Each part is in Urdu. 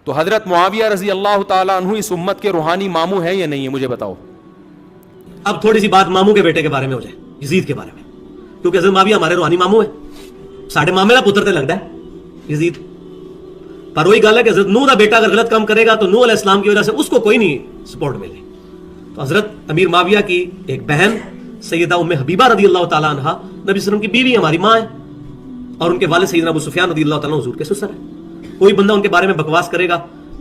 تو حضرت معاویہ رضی اللہ تعالیٰ عنہ اس امت کے روحانی ماموں ہیں یا نہیں ہے؟ مجھے بتاؤ. اب تھوڑی سی بات ماموں کے بیٹے کے بارے میں ہو جائے, یزید کے بارے میں, کیونکہ حضرت معاویہ ہمارے روحانی ماموں ہیں, ساڈے مامے دا پتر تے لگتا ہے یزید. پر وہی گل ہے کہ حضرت نوح دا بیٹا اگر غلط کام کرے گا تو نوح علیہ السلام کی وجہ سے اس کو کوئی نہیں سپورٹ ملے. تو حضرت امیر معاویہ کی ایک بہن سیدہ ام حبیبہ رضی اللہ تعالیٰ عنہ نبی صلی اللہ علیہ وسلم کی بیوی, ہماری ماں ہے, اور ان کے والد سیدنا ابو سفیان رضی اللہ تعالیٰ حضور کے سسر ہے. کوئی بندہ ان کے بارے میں بکواس کرے گا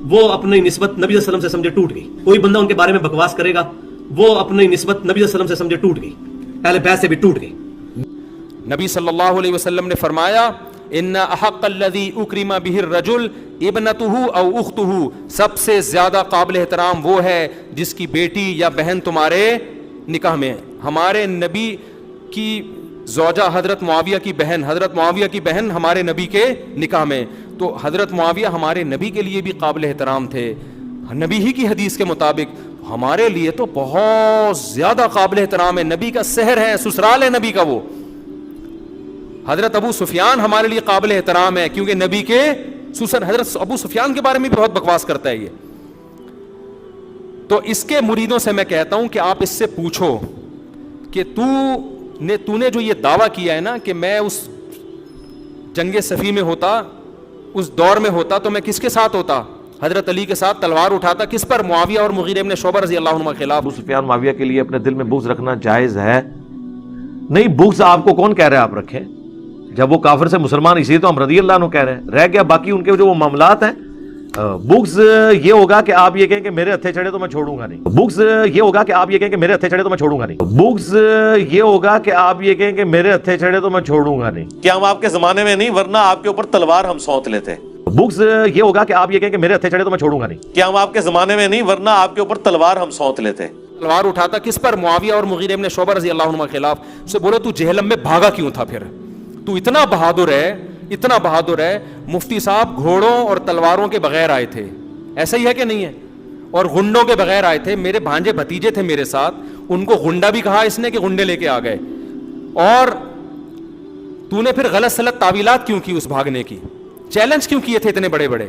وہ اپنی نسبت نبی صلی اللہ علیہ وسلم سے سمجھے ٹوٹ گئی. کوئی بندہ ان کے بارے میں بکواس کرے گا وہ اپنی نسبت نبی صلی اللہ علیہ وسلم سے سمجھے ٹوٹ گئی, پہلے بیعت سے بھی ٹوٹ گئی. نبی صلی اللہ علیہ وسلم نے فرمایا ان احق الذی اکرم بہ الرجل ابنتہ او اختہ, سب سے زیادہ قابل احترام وہ ہے جس کی بیٹی یا بہن تمہارے نکاح میں ہے. ہمارے نبی کی زوجہ حضرت معاویہ کی بہن ہمارے نبی کے نکاح میں, تو حضرت معاویہ ہمارے نبی کے لیے بھی قابل احترام تھے. نبی ہی کی حدیث کے مطابق ہمارے لیے تو بہت زیادہ قابل احترام ہے, نبی کا سحر ہے, سسرال ہے نبی کا. وہ حضرت ابو سفیان ہمارے لیے قابل احترام ہے کیونکہ نبی کے سسر. حضرت ابو سفیان کے بارے میں بھی بہت بکواس کرتا ہے یہ. تو اس کے مریدوں سے میں کہتا ہوں کہ آپ اس سے پوچھو کہ تو نے جو یہ دعویٰ کیا ہے نا کہ میں اس جنگ صفی میں ہوتا, اس دور میں ہوتا, تو میں کس کے ساتھ ہوتا؟ حضرت علی کے ساتھ تلوار اٹھاتا. کس پر؟ معاویہ اور مغیرہ ابن شعبہ رضی اللہ عنہ کے خلاف. ابو سفیان معاویہ کے لیے اپنے دل میں بغض رکھنا جائز ہے نہیں. بغض آپ کو کون کہہ رہا ہے آپ رکھیں؟ جب وہ کافر سے مسلمان, اسی تو ہم رضی اللہ عنہ کہہ رہے ہیں. رہ گیا باقی ان کے جو وہ معاملات ہیں. بغض یہ ہوگا کہ آپ یہ کہیں کہ میرے ہتھے چڑھے تو میں چھوڑوں گا نہیں. بغض یہ ہوگا کہ آپ یہ کہیں کہ میرے ہتھے چڑھے تو میں چھوڑوں گا نہیں. بغض یہ ہوگا کہ آپ یہ کہیں کہ میرے ہتھے چڑھے تو میں چھوڑوں گا نہیں. کیا ہم آپ کے زمانے میں نہیں, ورنہ آپ کے اوپر تلوار ہم سونت لیتے. بغض یہ ہوگا کہ آپ یہ کہیں کہ میرے ہتھے چڑھے تو میں چھوڑوں گا نہیں. کیا ہم آپ کے زمانے میں نہیں, ورنہ آپ کے اوپر تلوار ہم سونت لیتے. تلوار اٹھاتا کس پر؟ معاویہ اور مغیرہ ابن شعبہ رضی اللہ عنہ کے خلاف. اسے بولو تو جہنم میں بھاگا کیوں تھا پھر؟ تو اتنا بہادر ہے. مفتی صاحب گھوڑوں اور تلواروں کے بغیر آئے تھے, ایسا ہی ہے کہ نہیں ہے؟ اور غنڈوں کے بغیر آئے تھے. میرے بھانجے بھتیجے تھے میرے ساتھ, ان کو غنڈا بھی کہا اس نے کہ غنڈے لے کے آ گئے. اور تو نے پھر غلط سلط تعویلات کیوں کی اس بھاگنے کی؟ چیلنج کیوں کیے تھے اتنے بڑے بڑے؟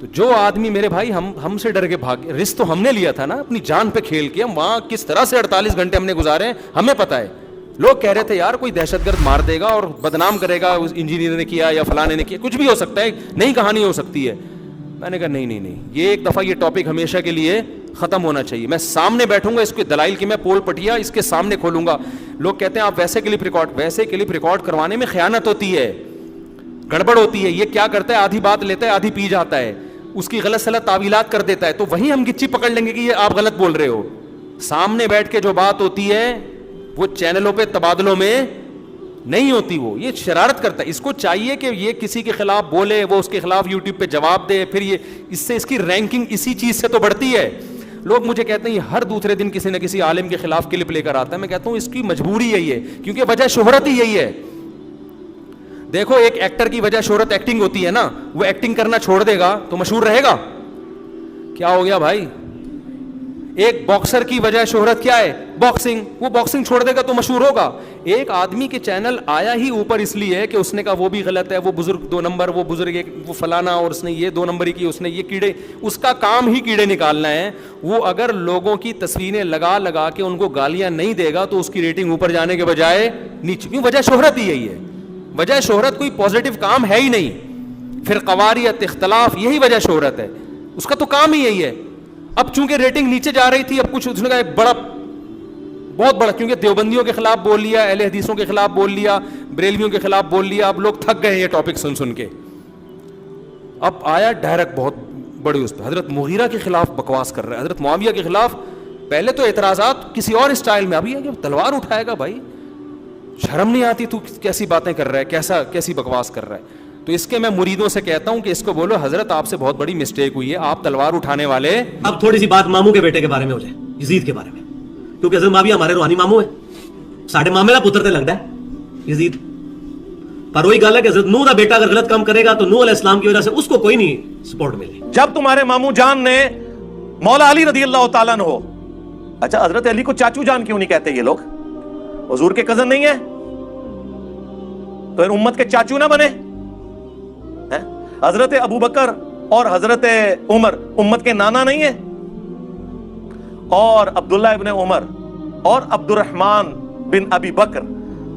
تو جو آدمی میرے بھائی ہم سے ڈر کے بھاگ, رسک تو ہم نے لیا تھا نا اپنی جان پہ کھیل کے. ہم وہاں کس طرح سے 48 گھنٹے ہم نے گزارے ہمیں پتہ ہے. لوگ کہہ رہے تھے یار کوئی دہشت گرد مار دے گا اور بدنام کرے گا, انجینئر نے کیا یا فلانے نے کیا, کچھ بھی ہو سکتا ہے, نئی کہانی ہو سکتی ہے. میں نے کہا نہیں, یہ ایک دفعہ یہ ٹاپک ہمیشہ کے لیے ختم ہونا چاہیے. میں سامنے بیٹھوں گا, اس کے دلائل کی میں پول پٹیا اس کے سامنے کھولوں گا. لوگ کہتے ہیں آپ ویسے کلپ ریکارڈ کروانے میں خیانت ہوتی ہے, گڑبڑ ہوتی ہے. یہ کیا کرتا ہے, آدھی بات لیتا ہے آدھی پی جاتا ہے, اس کی غلط سلط تعویلات کر دیتا ہے. تو وہیں ہم گچی پکڑ لیں گے کہ یہ آپ غلط بول رہے ہو. سامنے بیٹھ کے جو بات ہوتی ہے وہ چینلوں پہ تبادلوں میں نہیں ہوتی. وہ یہ شرارت کرتا ہے. اس کو چاہیے کہ یہ کسی کے خلاف بولے, وہ اس کے خلاف یوٹیوب پہ جواب دے, پھر یہ اس سے اس کی رینکنگ اسی چیز سے تو بڑھتی ہے. لوگ مجھے کہتے ہیں یہ ہر دوسرے دن کسی نہ کسی عالم کے خلاف کلپ لے کر آتا ہے. میں کہتا ہوں اس کی مجبوری یہی ہے, کیونکہ وجہ شہرت ہی یہی ہے. دیکھو ایک ایکٹر کی وجہ شہرت ایکٹنگ ہوتی ہے نا, وہ ایکٹنگ کرنا چھوڑ دے گا تو مشہور رہے گا. کیا ہو گیا بھائی؟ ایک باکسر کی وجہ شہرت کیا ہے؟ باکسنگ. وہ باکسنگ چھوڑ دے گا تو مشہور ہوگا. ایک آدمی کے چینل آیا ہی اوپر اس لیے ہے کہ اس نے کہا وہ بھی غلط ہے, وہ بزرگ 2 نمبر, وہ بزرگ ایک, وہ فلانا, اور اس نے یہ 2 نمبر کی, اس نے یہ کیڑے, اس کا کام ہی کیڑے نکالنا ہے. وہ اگر لوگوں کی تصویریں لگا کے ان کو گالیاں نہیں دے گا تو اس کی ریٹنگ اوپر جانے کے بجائے نیچے. کیوں؟ وجہ شہرت ہی یہی ہے. وجہ شہرت کوئی پازیٹیو کام ہے ہی نہیں. پھر قواریت, اختلاف, یہی وجہ شہرت ہے. اس کا تو کام ہی یہی ہے. اب چونکہ ریٹنگ نیچے جا رہی تھی, اب کچھ اس نے کہا بہت بڑا, کیونکہ دیوبندیوں کے خلاف بول لیا, اہل حدیثوں کے خلاف بول لیا, بریلویوں کے خلاف بول لیا. اب لوگ تھک گئے یہ ٹاپک سن کے. اب آیا ڈائریکٹ بہت بڑی اس پہ حضرت مغیرہ کے خلاف بکواس کر رہا ہے, حضرت معاویہ کے خلاف. پہلے تو اعتراضات کسی اور اسٹائل میں, ابھی تلوار اٹھائے گا. بھائی شرم نہیں آتی؟ تو کیسی باتیں کر رہا ہے, کیسی بکواس کر رہا ہے. تو اس کے میں مریدوں سے کہتا ہوں کہ اس کو بولو حضرت آپ سے بہت بڑی مسٹیک ہوئی ہے, آپ تلوار اٹھانے والے. اب تھوڑی سی بات ماموں کے بیٹے کے بارے میں ہو جائے, یزید کے بارے میں, کیونکہ حضرت معاویہ ہمارے روحانی ماموں ہیں, ساڈے مامے دا پتر تے لگتا ہے یزید. پر وہی گل ہے کہ حضرت نوح دا بیٹا اگر غلط کام کرے گا تو نوح علیہ السلام کی وجہ سے اس کو کوئی نہیں سپورٹ ملے. جب تمہارے ماموں جان نے مولا علی رضی اللہ تعالیٰ عنہ, اچھا حضرت علی کو چاچو جان کیوں نہیں کہتے یہ لوگ؟ حضور کے کزن نہیں ہیں تو ان امت کے چاچو نہ بنے؟ حضرت ابو بکر اور حضرت عمر امت کے نانا نہیں ہے؟ اور عبداللہ ابن عمر اور عبد الرحمن بن ابی بکر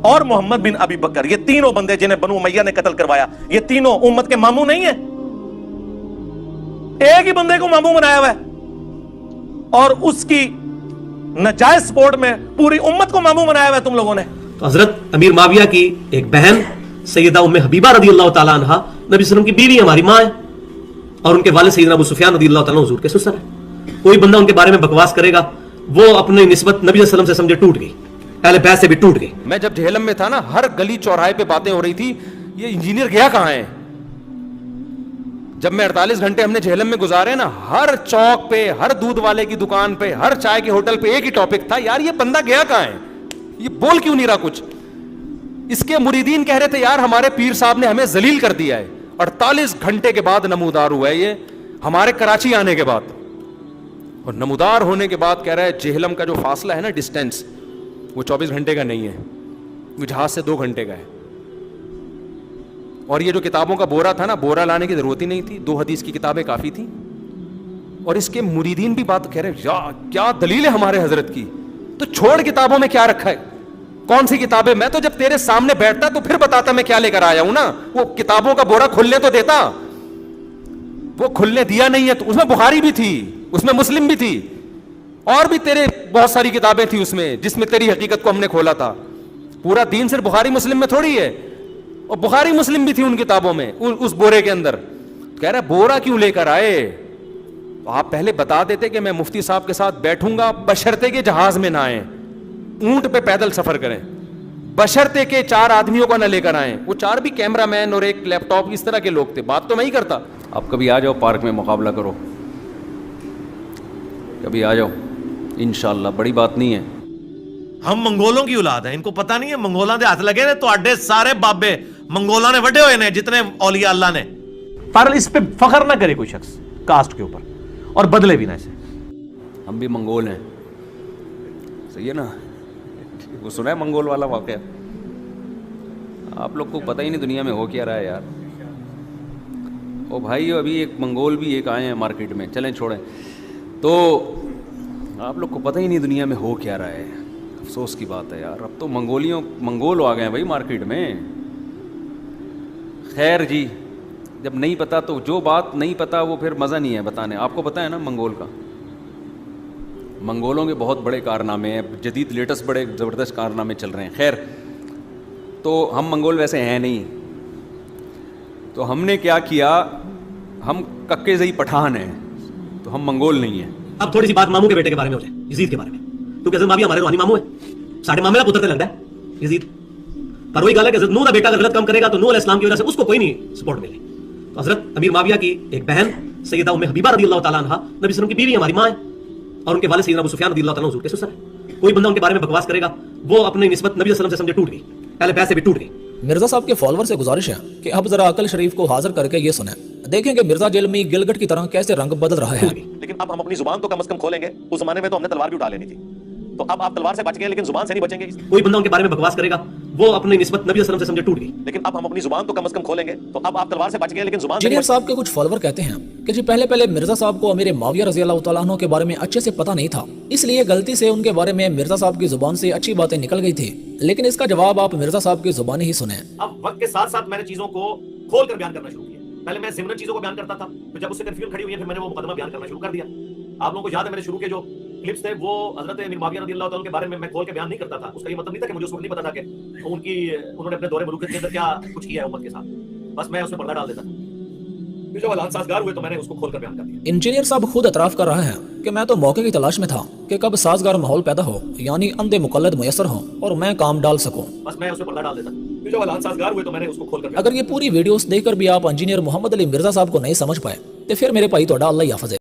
اور محمد بن ابی بکر، یہ تینوں بندے جنہیں بنو امیہ نے قتل کروایا، یہ تینوں امت کے ماموں نہیں ہیں؟ ایک ہی بندے کو ماموں بنایا ہوا ہے اور اس کی ناجائز سپورٹ میں پوری امت کو ماموں بنایا ہوا ہے تم لوگوں نے۔ تو حضرت امیر معاویہ کی ایک بہن سیدہ ام حبیبہ رضی اللہ تعالیٰ عنہ نبی صلی اللہ علیہ وسلم کی بیوی ہماری ماں ہے، اور ان کے والد سیدنا ابو سفیان رضی اللہ تعالیٰ عنہ حضور کے سسر ہے۔ کوئی بندہ ان کے بارے میں بکواس کرے گا وہ اپنی نسبت نبی صلی اللہ علیہ وسلم سے سمجھے ٹوٹ گئی، اہل بیت سے بھی ٹوٹ گئی۔ میں جب جہلم میں تھا نا، ہر گلی چوراہے پہ باتیں ہو رہی تھی یہ انجینئر گیا کہاں ہے۔ جب میں 48 گھنٹے ہم نے جہلم میں گزارے نا، ہر چوک پہ، ہر دودھ والے کی دکان پہ، ہر چائے کے ہوٹل پہ ایک ہی ٹاپک تھا، یار یہ بندہ گیا کہاں ہے، یہ بول کیوں نہیں رہا کچھ۔ اس کے مریدین کہہ رہے تھے یار ہمارے پیر صاحب نے ہمیں ذلیل کر دیا ہے۔ 48 گھنٹے کے بعد نمودار ہوا ہے یہ، ہمارے کراچی آنے کے بعد، اور نمودار ہونے کے بعد کہہ رہا ہے جہلم کا جو فاصلہ ہے نا، ڈسٹینس، وہ 24 گھنٹے کا نہیں ہے، وہ جہاز سے 2 گھنٹے کا ہے۔ اور یہ جو کتابوں کا بورا تھا نا، بورا لانے کی ضرورت ہی نہیں تھی، 2 حدیث کی کتابیں کافی تھیں۔ اور اس کے مریدین بھی بات کہہ رہے ہیں یا کیا دلیل ہے ہمارے حضرت کی، تو چھوڑ کتابوں میں کیا رکھا ہے، کون سی کتابیں، میں تو جب تیرے سامنے بیٹھتا تو پھر بتاتا میں کیا لے کر آیا ہوں نا، وہ کتابوں کا بورا کھلنے تو دیتا، وہ کھلنے دیا نہیں ہے۔ تو اس میں بخاری بھی تھی، اس میں مسلم بھی تھی، اور بھی تیرے بہت ساری کتابیں تھی اس میں، جس میں تیری حقیقت کو ہم نے کھولا تھا۔ پورا دین صرف بخاری مسلم میں تھوڑی ہے، اور بخاری مسلم بھی تھی ان کتابوں میں، اس بورے کے اندر۔ کہہ رہا بورا کیوں لے کر آئے، تو آپ پہلے بتا دیتے کہ میں مفتی صاحب کے ساتھ بیٹھوں گا، بشرطے کے جہاز میں نہ آئیں، اونٹ پہ پیدل سفر کریں، بشرطے کے 4 آدمیوں کو نہ لے کر آئیں۔ وہ 4 بھی کیمرہ مین اور ایک لیپ ٹاپ، اس طرح کے لوگ تھے، بات تو میں ہی کرتا۔ آپ کبھی آ جاؤ پارک میں مقابلہ کرو، کبھی آ جاؤ انشاءاللہ، بڑی بات نہیں ہے۔ ہم منگولوں کی اولاد ہیں، ان کو پتہ نہیں ہے منگولاں دے ہاتھ لگے نے تو اڈے سارے بابے منگولاں نے وڈے ہوئے نے، جتنے اولیاء اللہ نے۔ پر اس پہ فخر نہ کرے کوئی شخص کاسٹ کے اوپر، اور بدلے بھی نہ اسے۔ ہم بھی منگول ہیں، صحیح ہے نا، وہ سنا ہے منگول والا واقعہ؟ آپ لوگ کو پتہ ہی نہیں دنیا میں ہو کیا رہا ہے یار۔ او بھائی ابھی ایک منگول بھی ایک آئے ہیں مارکیٹ میں، چلیں چھوڑیں، تو آپ لوگ کو پتہ ہی نہیں دنیا میں ہو کیا رہا ہے، افسوس کی بات ہے یار۔ اب تو منگول آ گئے ہیں بھائی مارکیٹ میں۔ خیر جی، جب نہیں پتا تو جو بات نہیں پتا وہ پھر مزہ نہیں ہے بتانے۔ آپ کو پتہ ہے نا منگول کا، منگولوں کے بہت بڑے کارنامے ہیں، جدید لیٹسٹ بڑے زبردست کارنامے چل رہے ہیں۔ خیر، تو ہم منگول ویسے ہیں نہیں، تو ہم نے کیا کیا، ہم ککے زئی پٹھان ہیں، تو ہم منگول نہیں ہیں۔ اب تھوڑی سی بات ماموں کے بیٹے کے بارے میں ہو جائے، یزید کے بارے میں، کیونکہ حضرت معاویہ ہمارے روحانی ماموں ہیں، ساڈے مامے کا پتر تے لگتا ہے یزید۔ پر وہی گل ہے کہ حضرت نوح کا بیٹا اگر غلط کام کرے گا تو نوح علیہ السلام کی وجہ سے اس کو کوئی نہیں سپورٹ ملے۔ تو حضرت امیر معاویہ کی ایک بہن سیدہ ام حبیبہ رضی اللہ تعالیٰ عنہ نبی صلی اللہ علیہ وسلم کی بیوی ہماری ماں ہے، اور ان کے والد سیدنا ابو سفیان رضی اللہ تعالیٰ عنہ حضور کے سسر ہے۔ کوئی بندہ ان کے بارے میں بکواس کرے گا وہ اپنی نسبت نبی صلی اللہ علیہ وسلم سے سمجھے ٹوٹ گئی، اہل بیت سے بھی ٹوٹ گئی۔ مرزا صاحب کے فالوور سے گزارش ہے کہ اب ذرا عقل شریف کو حاضر کر کے یہ سنیں، دیکھیں کہ مرزا جیلمی گلگٹ کی طرح کیسے رنگ بدل رہا ہے۔ لیکن اب ہم اپنی زبان تو کم از کم کھولیں گے، اس زمانے میں تو ہم نے تلوار بھی اٹھا لینی تھی، تو اب آپ تلوار سے بچ گئے لیکن زبان سے نہیں بچیں گے۔ کوئی بندہ ان کے بارے میں بکواس کرے گا وہ اپنی نسبت نبی صلی اللہ علیہ وسلم سے سمجھے ٹوٹ گئی، لیکن اب ہم اپنی زبان تو کم از کم کھولیں گے، تو اب آپ تلوار سے بچ گئے لیکن زبان سے انجینئر صاحب کے کچھ فالوور کہتے ہیں کہ جی پہلے مرزا صاحب کو امیر معاویہ رضی اللہ تعالیٰ عنہ کے بارے میں اچھے سے پتہ نہیں تھا، اس لیے غلطی سے ان کے بارے میں مرزا صاحب کی زبان سے اچھی باتیں نکل گئی تھی، لیکن اس کا جواب آپ مرزا صاحب کی زبان ہی سنیں۔ اب وقت کے ساتھ ساتھ میں نے چیزوں کو کھول کر بیان کرنا شروع کیا۔ پہلے میں ضمن چیزوں کو بیان کرتا تھا، پھر جب اس سے کنفیوژن کھڑی ہوئی ہے پھر میں نے وہ مقدمہ بیان کرنا شروع کر دیا۔ آپ لوگوں کو یاد ہے میرے شروع کے جو کلپس تھے وہ حضرت امیر معاویہ رضی اللہ تعالیٰ کے بارے میں کھول کے بیان نہیں کرتا تھا، اس کا یہ مطلب نہیں تھا کہ مجھے اس وقت نہیں پتا تھا کہ انہوں نے اپنے دور ملوکیت کے اندر کیا کچھ کیا ہے امت کے ساتھ، بس میں اس میں پردہ ڈال دیتا تھا۔ پھر جب حالات سازگار ہوئے تو میں نے اس کو کھول کر بیان کر دیا۔ انجینئر صاحب خود اعتراف کر رہے ہیں کہ میں تو موقع کی تلاش میں تھا کہ کب سازگار ماحول پیدا ہو، یعنی اندھے مقلد میسر ہوں اور میں کام ڈال سکوں، بس میں اس میں پردہ ڈال دیتا۔ پھر جب حالات سازگار ہوئے تو میں نے اس کو کھول کر اگر یہ پوری ویڈیوز دیکھ کر بھی آپ انجینئر محمد علی مرزا صاحب کو نہیں سمجھ پائے تو پھر میرے بھائی تو اللہ ہی حافظ ہے۔